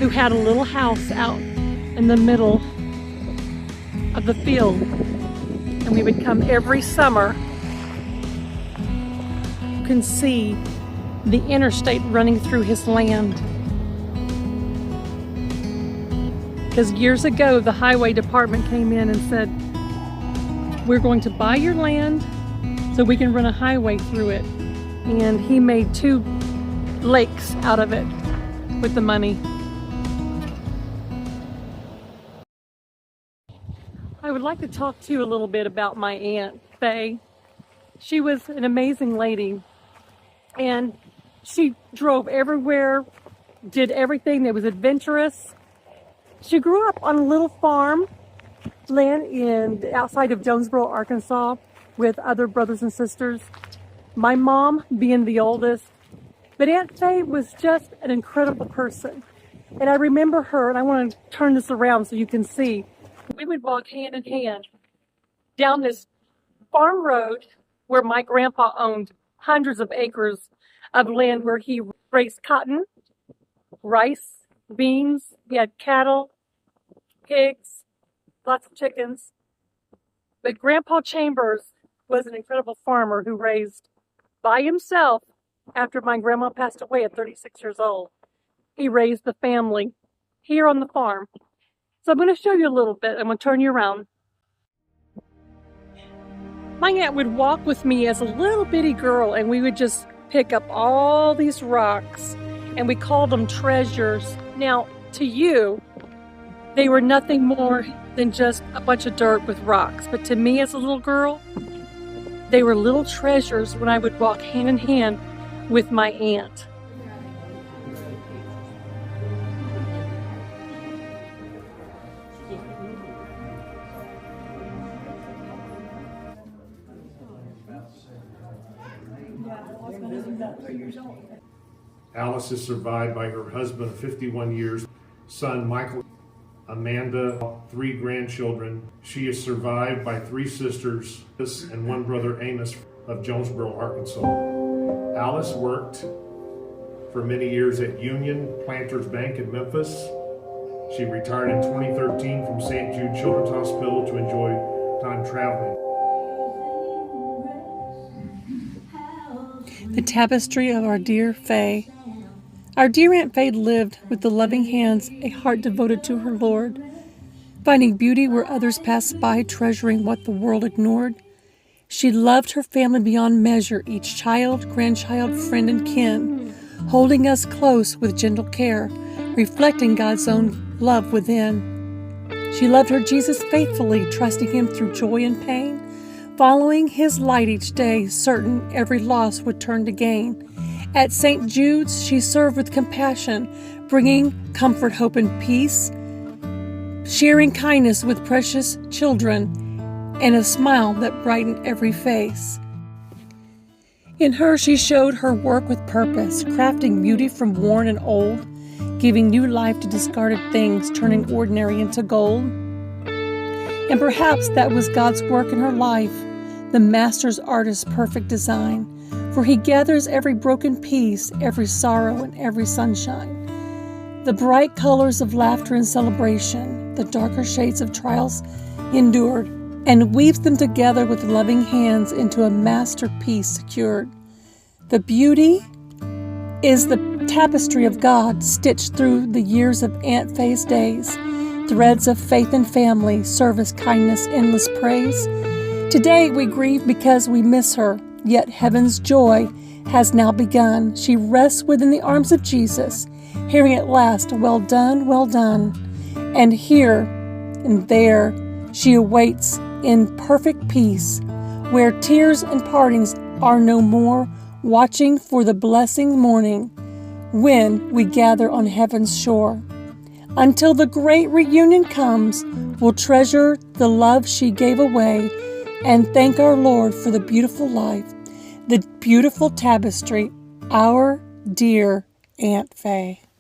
who had a little house out in the middle of the field. And we would come every summer. You can see the interstate running through his land. Because years ago, the highway department came in and said, we're going to buy your land so we can run a highway through it. And he made 2 lakes out of it with the money. I would like to talk to you a little bit about my Aunt Faye. She was an amazing lady, and she drove everywhere, did everything that was adventurous. She grew up on a little farm land outside of Jonesboro, Arkansas, with other brothers and sisters. My mom being the oldest. But Aunt Faye was just an incredible person. And I remember her, and I want to turn this around so you can see. We would walk hand in hand down this farm road where my grandpa owned hundreds of acres of land where he raised cotton, rice, beans. He had cattle, pigs, lots of chickens. But Grandpa Chambers was an incredible farmer who raised by himself after my grandma passed away at 36 years old. He raised the family here on the farm. So I'm going to show you a little bit. I'm going to turn you around. My aunt would walk with me as a little bitty girl, and we would just pick up all these rocks, and we called them treasures. Now, to you, they were nothing more than just a bunch of dirt with rocks. But to me as a little girl, they were little treasures when I would walk hand in hand with my aunt. Alice is survived by her husband of 51 years, son Michael, Amanda, 3 grandchildren. She is survived by 3 sisters and 1 brother, Amos, of Jonesboro, Arkansas. Alice worked for many years at Union Planters Bank in Memphis. She retired in 2013 from St. Jude Children's Hospital to enjoy time traveling. The tapestry of our dear Faye. Our dear Aunt Faye lived with the loving hands, a heart devoted to her Lord, finding beauty where others passed by, treasuring what the world ignored. She loved her family beyond measure, each child, grandchild, friend, and kin, holding us close with gentle care, reflecting God's own love within. She loved her Jesus faithfully, trusting him through joy and pain, following his light each day, certain every loss would turn to gain. At St. Jude's, she served with compassion, bringing comfort, hope, and peace, sharing kindness with precious children, and a smile that brightened every face. In her, she showed her work with purpose, crafting beauty from worn and old, giving new life to discarded things, turning ordinary into gold. And perhaps that was God's work in her life, the master's artist's perfect design. For he gathers every broken piece, every sorrow and every sunshine. The bright colors of laughter and celebration, the darker shades of trials endured, and weaves them together with loving hands into a masterpiece secured. The beauty is the tapestry of God stitched through the years of Aunt Faye's days, threads of faith and family, service, kindness, endless praise. Today we grieve because we miss her, yet heaven's joy has now begun. She rests within the arms of Jesus, hearing at last, well done, well done. And here and there she awaits in perfect peace, where tears and partings are no more, watching for the blessing morning when we gather on heaven's shore. Until the great reunion comes, we'll treasure the love she gave away and thank our Lord for the beautiful life, the beautiful tapestry, our dear Aunt Faye.